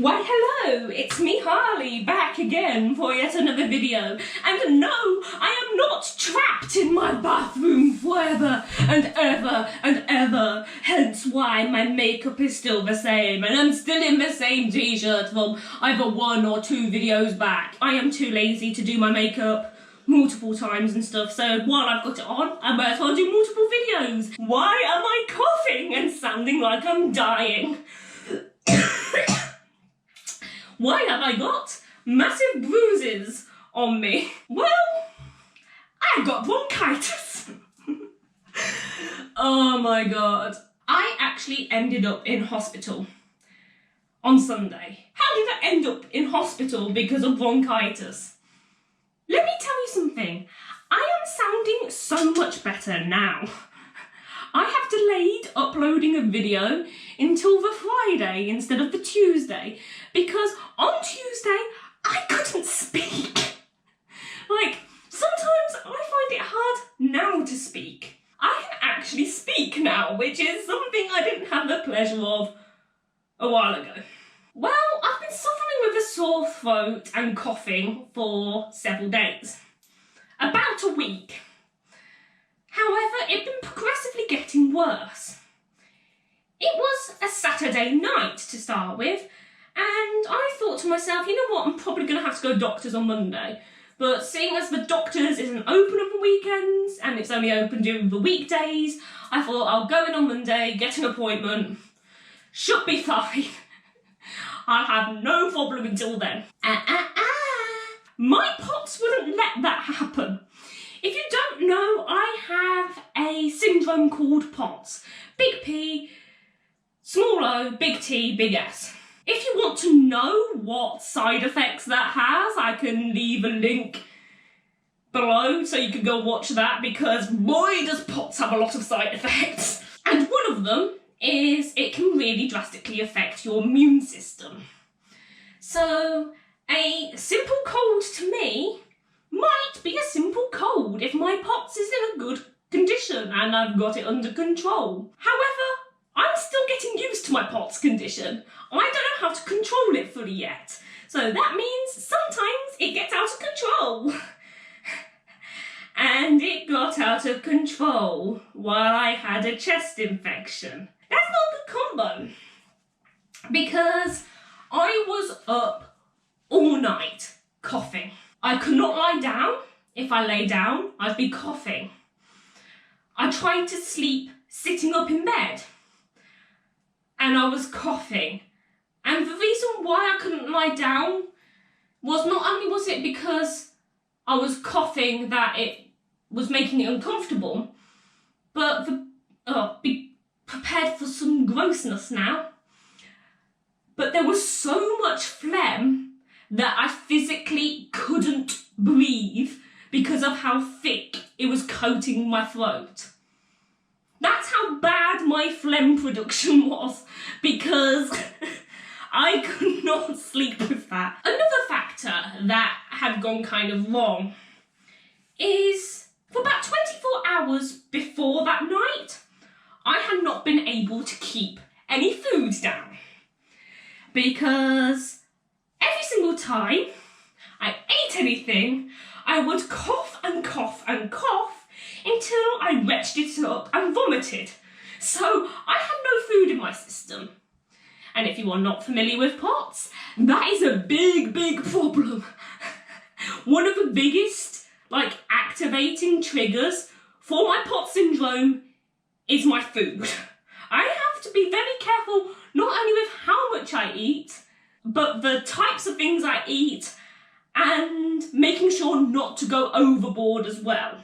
Why hello, it's me Harley, back again for yet another video. And no, I am not trapped in my bathroom forever and ever and ever, hence why my makeup is still the same and I'm still in the same t-shirt from either 1 or 2 videos back. I am too lazy to do my makeup multiple times and stuff, so while I've got it on, I might as well do multiple videos. Why am I coughing and sounding like I'm dying? Why have I got massive bruises on me? Well, I've got bronchitis. Oh my god. I actually ended up in hospital on Sunday. How did I end up in hospital because of bronchitis? Let me tell you something. I am sounding so much better now. I have delayed uploading a video until the Friday instead of the Tuesday because on Tuesday I couldn't speak. Like, sometimes I find it hard now to speak. I can actually speak now, which is something I didn't have the pleasure of a while ago. Well, I've been suffering with a sore throat and coughing for several days. About a week. However, it's been progressively getting worse. It was a Saturday night to start with, and I thought to myself, you know what, I'm probably going to have to go to doctors on Monday. But seeing as the doctors isn't open on the weekends, and it's only open during the weekdays, I thought I'll go in on Monday, get an appointment, should be fine. I'll have no problem until then. My POTS wouldn't let that happen. If you don't know, I have a syndrome called POTS. Big P, small o, big T, big S. If you want to know what side effects that has, I can leave a link below so you can go watch that, because boy does POTS have a lot of side effects. And one of them is it can really drastically affect your immune system. So a simple cold to me might be a simple cold if my POTS is in a good condition and I've got it under control. However, I'm still getting used to my POTS condition. I don't know how to control it fully yet. So that means sometimes it gets out of control. And it got out of control while I had a chest infection. That's not a good combo. Because I was up all night coughing. I could not lie down. If I lay down, I'd be coughing. I tried to sleep sitting up in bed and I was coughing. And the reason why I couldn't lie down was not only was it because I was coughing that it was making it uncomfortable, but be prepared for some grossness now. But there was so much phlegm that I physically couldn't breathe because of how thick it was coating my throat. That's how bad my phlegm production was, because I could not sleep with that. Another factor that had gone kind of wrong is for about 24 hours before that night, I had not been able to keep any food down. Because every single time I ate anything, I would cough and cough and cough until I retched it up and vomited. So I had no food in my system. And if you are not familiar with POTS, that is a big, big problem. One of the biggest, activating triggers for my POTS syndrome is my food. I have to be very careful not only with how much I eat, but the types of things I eat and making sure not to go overboard as well.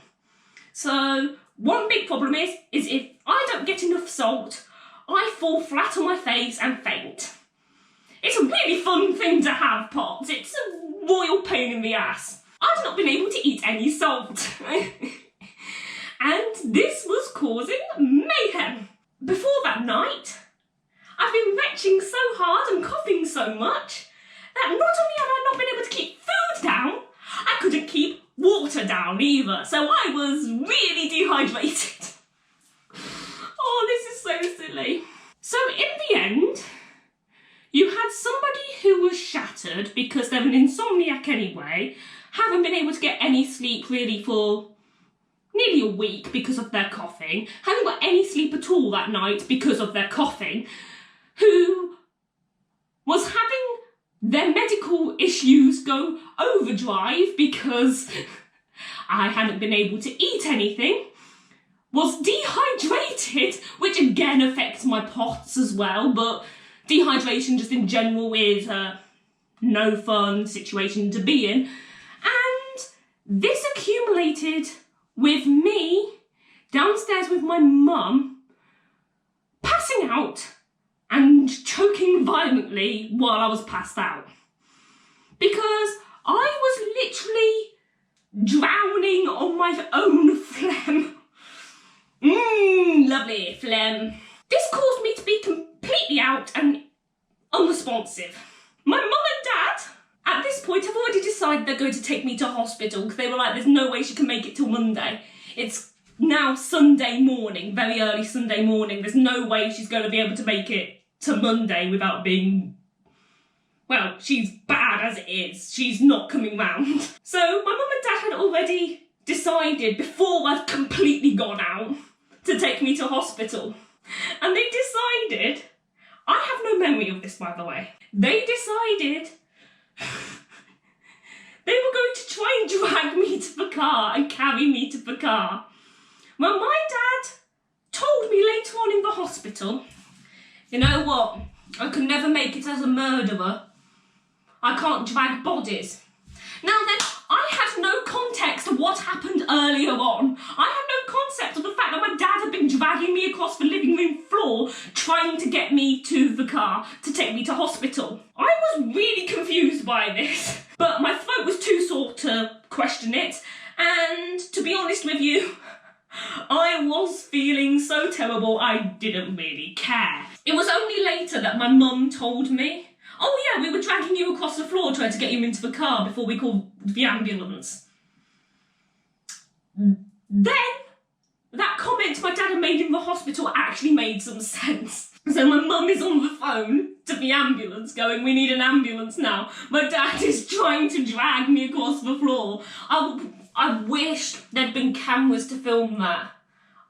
So one big problem is if I don't get enough salt, I fall flat on my face and faint. It's a really fun thing to have, POTS. It's a royal pain in the ass. I've not been able to eat any salt. And this was causing mayhem. Before that night, I've been retching so hard and coughing so much that not only have I not been able to keep food down, I couldn't keep water down either. So I was really dehydrated. Oh, this is so silly. So in the end, You had somebody who was shattered because they're an insomniac anyway, haven't been able to get any sleep really for nearly a week because of their coughing, haven't got any sleep at all that night because of their coughing, who was having their medical issues go overdrive because I hadn't been able to eat anything, was dehydrated, which again affects my POTS as well, but dehydration just in general is a no fun situation to be in. And this accumulated with me downstairs with my mum passing out and choking violently while I was passed out. Because I was literally drowning on my own phlegm. Lovely phlegm. This caused me to be completely out and unresponsive. My mum and dad, at this point, have already decided they're going to take me to hospital because they were like, there's no way she can make it till Monday. It's now Sunday morning, very early Sunday morning. There's no way she's going to be able to make it to Monday without being... Well, she's bad as it is. She's not coming round. So my mum and dad had already decided before I'd completely gone out to take me to hospital. And they decided... I have no memory of this, by the way. They decided they were going to try and drag me to the car and carry me to the car. When my dad told me later on in the hospital, you know what, I could never make it as a murderer. I can't drag bodies. Now then, I had no context of what happened earlier on. I had no concept of the fact that my dad had been dragging me across the living room floor trying to get me to the car to take me to hospital. I was really confused by this, but my throat was too sore to question it, and to be honest with you, I was feeling so terrible I didn't really care. It was only later that my mum told me, oh yeah, we were dragging you across the floor trying to get you into the car before we called the ambulance. Then, that comment my dad had made in the hospital actually made some sense. So my mum is on the phone to the ambulance going, we need an ambulance now. My dad is trying to drag me across the floor. I wish there'd been cameras to film that.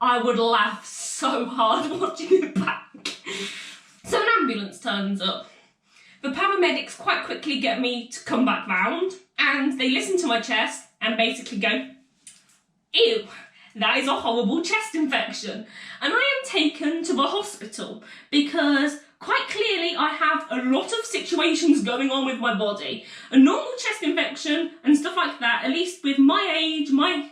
I would laugh so hard watching it back. So an ambulance turns up. The paramedics quite quickly get me to come back round, and they listen to my chest and basically go, ew, that is a horrible chest infection. And I am taken to the hospital because quite clearly I have a lot of situations going on with my body. A normal chest infection and stuff like that, at least with my age, my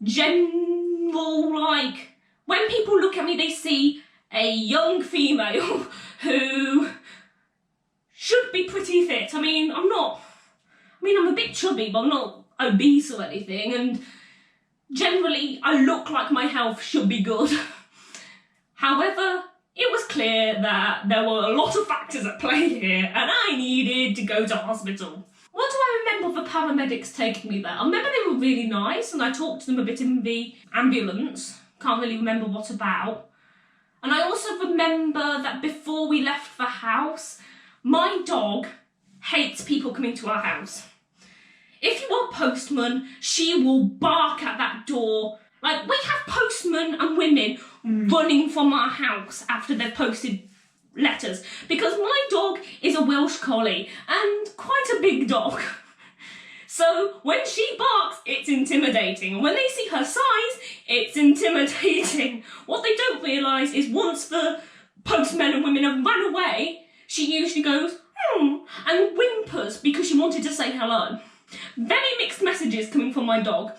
general, like, when people look at me, they see a young female who should be pretty fit. I'm a bit chubby, but I'm not obese or anything, and generally I look like my health should be good. However, it was clear that there were a lot of factors at play here, and I needed to go to hospital. What do I remember of the paramedics taking me there? I remember they were really nice, and I talked to them a bit in the ambulance. Can't really remember what about. And I also remember that before we left the house, my dog hates people coming to our house. If you are a postman, she will bark at that door. Like, we have postmen and women running from our house after they've posted letters, because my dog is a Welsh collie and quite a big dog. So when she barks, it's intimidating. And when they see her size, it's intimidating. What they don't realise is once the postmen and women have run away, she usually goes, and whimpers because she wanted to say hello. Very mixed messages coming from my dog.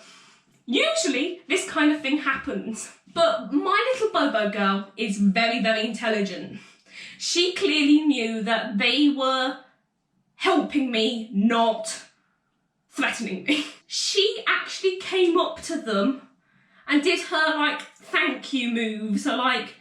Usually, this kind of thing happens. But my little Bobo girl is very, very intelligent. She clearly knew that they were helping me, not threatening me. She actually came up to them and did her, like, thank you move. So, like,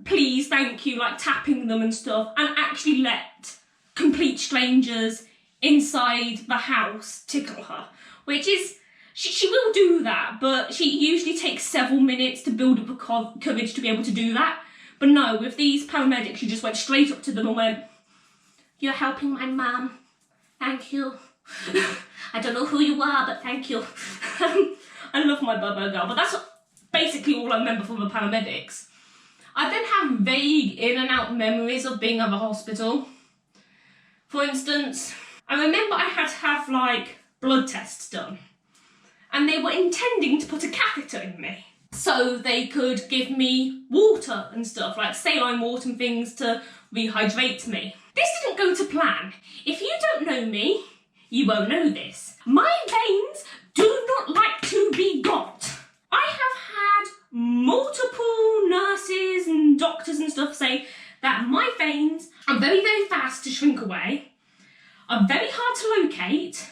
please, thank you, like tapping them and stuff, and actually let complete strangers inside the house tickle her, which is, she will do that, but she usually takes several minutes to build up the courage to be able to do that. But no, with these paramedics, she just went straight up to them and went, "You're helping my mum. Thank you. I don't know who you are, but thank you." I love my Bobo girl, but that's basically all I remember from the paramedics. I then have vague in and out memories of being at the hospital. For instance, I remember I had to have like blood tests done, and they were intending to put a catheter in me so they could give me water and stuff, like saline water and things to rehydrate me. This didn't go to plan. If you don't know me, you won't know this. My veins do not like to be got. I have had multiple nurses and doctors and stuff say that my veins are very, very fast to shrink away, are very hard to locate,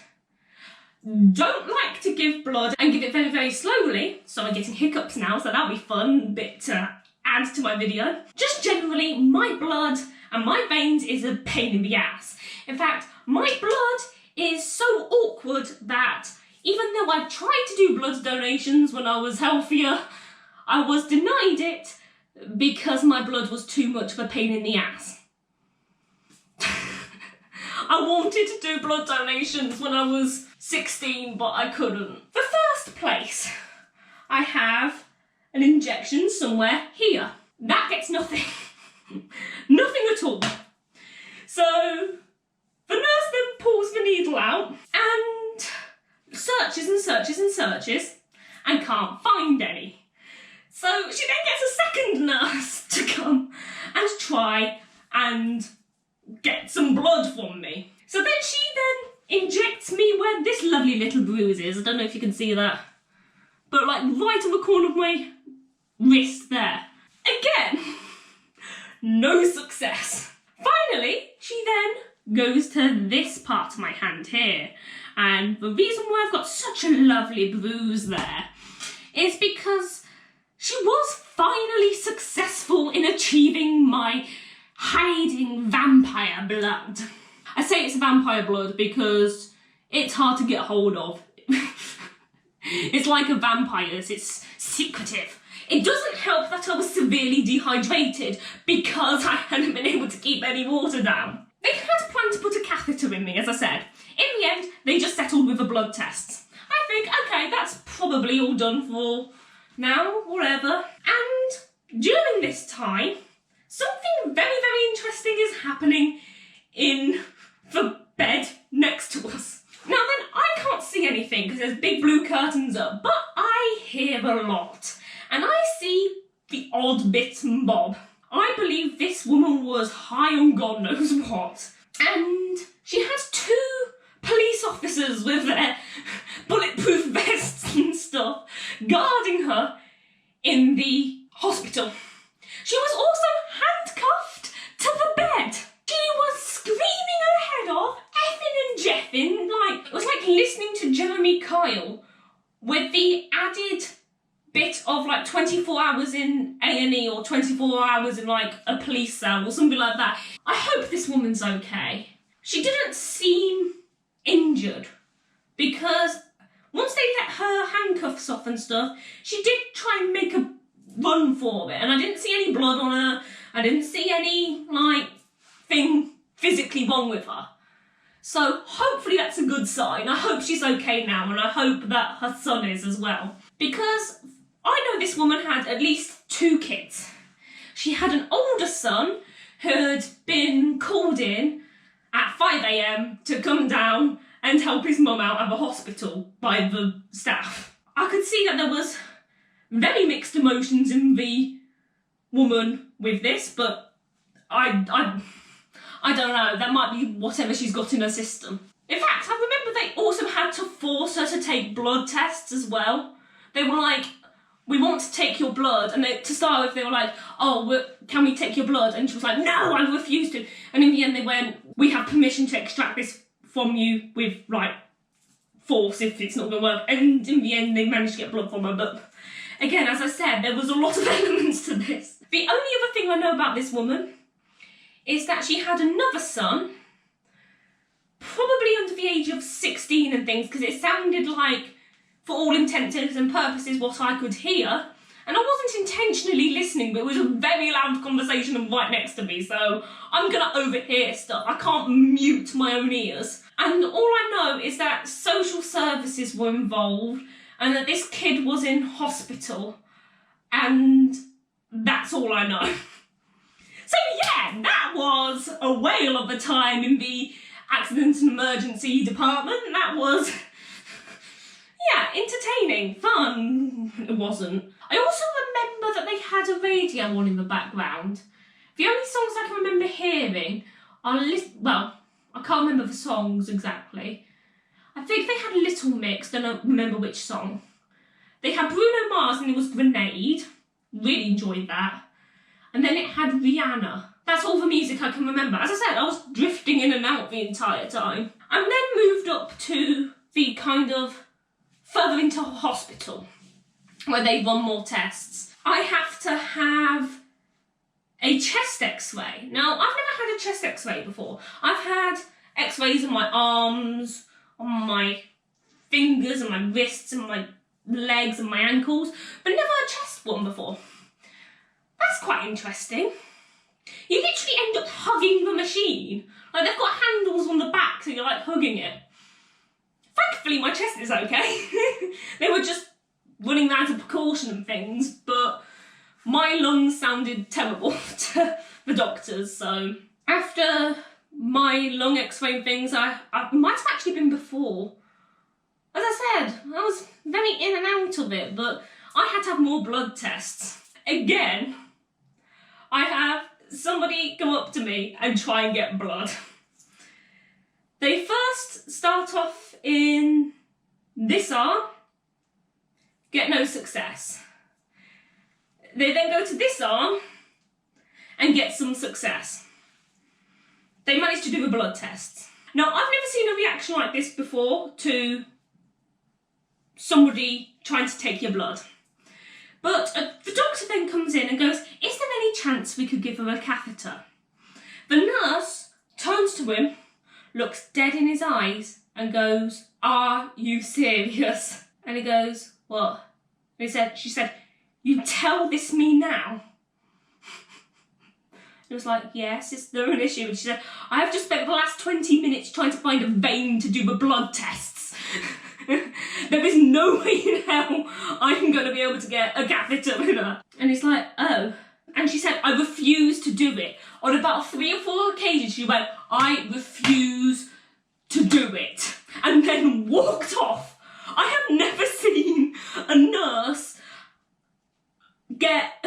don't like to give blood and give it very, very slowly. So I'm getting hiccups now, so that'll be fun bit to add to my video. Just generally, my blood and my veins is a pain in the ass. In fact, my blood is so awkward that even though I tried to do blood donations when I was healthier, I was denied it because my blood was too much of a pain in the ass. I wanted to do blood donations when I was 16, but I couldn't. The first place, I have an injection somewhere here. That gets nothing. Nothing at all. So the nurse then pulls the needle out and searches and searches and searches and can't find any. So she then gets a second nurse to come and try and get some blood from me. So then she then injects me where this lovely little bruise is. I don't know if you can see that, but like right on the corner of my wrist there. Again, no success. Finally, she then goes to this part of my hand here. And the reason why I've got such a lovely bruise there is because she was finally successful in achieving my hiding vampire blood. I say it's vampire blood because it's hard to get hold of. It's like a vampire's, it's secretive. It doesn't help that I was severely dehydrated because I hadn't been able to keep any water down. They had planned to put a catheter in me, as I said. In the end, they just settled with the blood tests. I think, okay, that's probably all done for now, whatever. And during this time, something very, very interesting is happening in the bed next to us. Now then, I can't see anything because there's big blue curtains up, but I hear a lot. And I see the odd bits and bob. I believe this woman was high on God knows what. And she has two police officers with their bulletproof vests and stuff guarding her in the hospital. She was also handcuffed to the bed. She was screaming her head off, effing and jeffing, like, it was like listening to Jeremy Kyle with the added bit of like 24 hours in A&E or 24 hours in like a police cell or something like that. I hope this woman's okay. She didn't seem injured because once they let her handcuffs off and stuff, she did try and make a run for it, and I didn't see any blood on her. I didn't see any like thing physically wrong with her. So hopefully that's a good sign. I hope she's okay now, and I hope that her son is as well. Because I know this woman had at least 2 kids. She had an older son who had been called in at 5 AM to come down and help his mum out of a hospital by the staff. I could see that there was very mixed emotions in the woman with this, but I don't know, that might be whatever she's got in her system. In fact, I remember they also had to force her to take blood tests as well. They were like, we want to take your blood, and to start with they were like, oh, can we take your blood? And she was like, no, I refuse to. And in the end they went, we have permission to extract this from you with like force if it's not going to work. And in the end they managed to get blood from her, but again, as I said, there was a lot of elements to this. The only other thing I know about this woman is that she had another son, probably under the age of 16 and things, because it sounded like, for all intents and purposes, what I could hear, And I wasn't intentionally listening, but it was a very loud conversation right next to me, so I'm gonna overhear stuff. I can't mute my own ears. And all I know is that social services were involved and that this kid was in hospital. And that's all I know. So yeah, that was a whale of a time in the accident and emergency department. That was, yeah, entertaining, fun. It wasn't. I also remember that they had a radio on in the background. The only songs I can remember hearing are, well, I can't remember the songs exactly. I think they had Little Mix, don't remember which song. They had Bruno Mars and it was Grenade. Really enjoyed that. And then it had Rihanna. That's all the music I can remember. As I said, I was drifting in and out the entire time. And then moved up to the kind of further into hospital, where they run more tests. I have to have a chest x-ray. Now, I've never had a chest x-ray before. I've had x-rays on my arms, on my fingers and my wrists and my legs and my ankles, but never a chest one before. That's quite interesting. You literally end up hugging the machine. Like, they've got handles on the back, so you're like hugging it. Thankfully, my chest is okay. They were just running that as a precaution and things, but my lungs sounded terrible to the doctors, so after my lung x-ray things, I might have actually been before. As I said, I was very in and out of it, but I had to have more blood tests. Again, I have somebody come up to me and try and get blood. They first start off in this arm, get no success. They then go to this arm and get some success. They managed to do the blood tests. Now, I've never seen a reaction like this before to somebody trying to take your blood. But the doctor then comes in and goes, is there any chance we could give her a catheter? The nurse turns to him, looks dead in his eyes and goes, are you serious? And he goes, what? And she said, you tell this me now? It was like, yes, is there an issue? And she said, I have just spent the last 20 minutes trying to find a vein to do the blood tests. There is no way in hell I'm going to be able to get a catheter in her. And he's like, oh. And she said, I refuse to do it. On about 3 or 4 occasions, she went, I refuse to do it. And then walked off. I have never seen a nurse get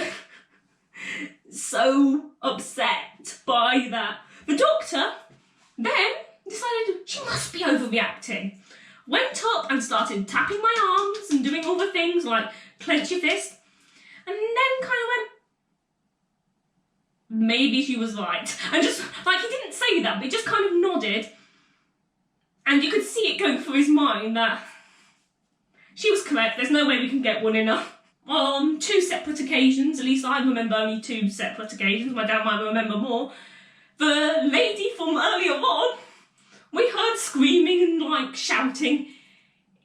so upset by that. The doctor then decided she must be overreacting. Went up and started tapping my arms and doing all the things like clench your fist, and then kind of went, maybe she was right. And just, like, he didn't say that, but he just kind of nodded, and you could see it going through his mind that she was correct, there's no way we can get one in her. On 2 separate occasions, at least I remember only 2 separate occasions, my dad might remember more, the lady from earlier on, we heard screaming and, like, shouting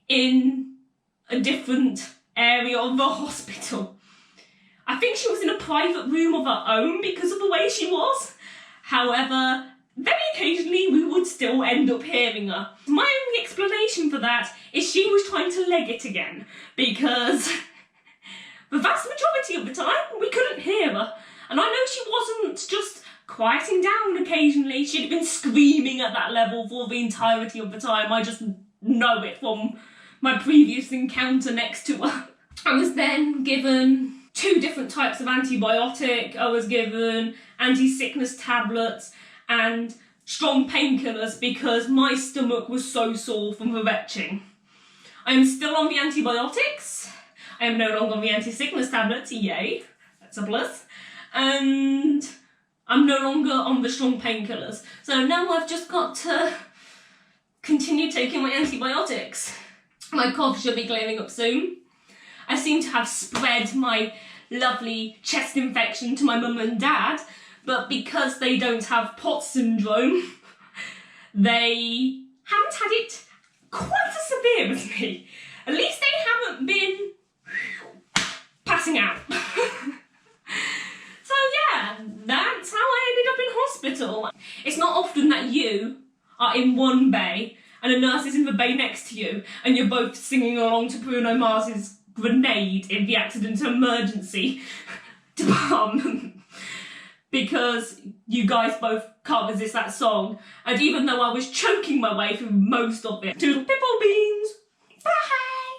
in a different area of the hospital. I think she was in a private room of her own because of the way she was. However, very occasionally we would still end up hearing her. My only explanation for that is she was trying to leg it again, because the vast majority of the time we couldn't hear her. And I know she wasn't just quieting down occasionally, she'd have been screaming at that level for the entirety of the time. I just know it from my previous encounter next to her. I was then given 2 different types of antibiotic. I was given anti-sickness tablets and strong painkillers because my stomach was so sore from the retching. I am still on the antibiotics. I am no longer on the anti-sickness tablets, yay, that's a plus. And I'm no longer on the strong painkillers. So now I've just got to continue taking my antibiotics. My cough should be clearing up soon. I seem to have spread my lovely chest infection to my mum and dad, but because they don't have POTS syndrome, they haven't had it quite as severe as me. At least they haven't been passing passing out. So yeah, that's how I ended up in hospital. It's not often that you are in one bay and a nurse is in the bay next to you and you're both singing along to Bruno Mars's Grenade in the accident emergency department. Because you guys both can't resist that song. And even though I was choking my way through most of it, to Pipple Beans, bye!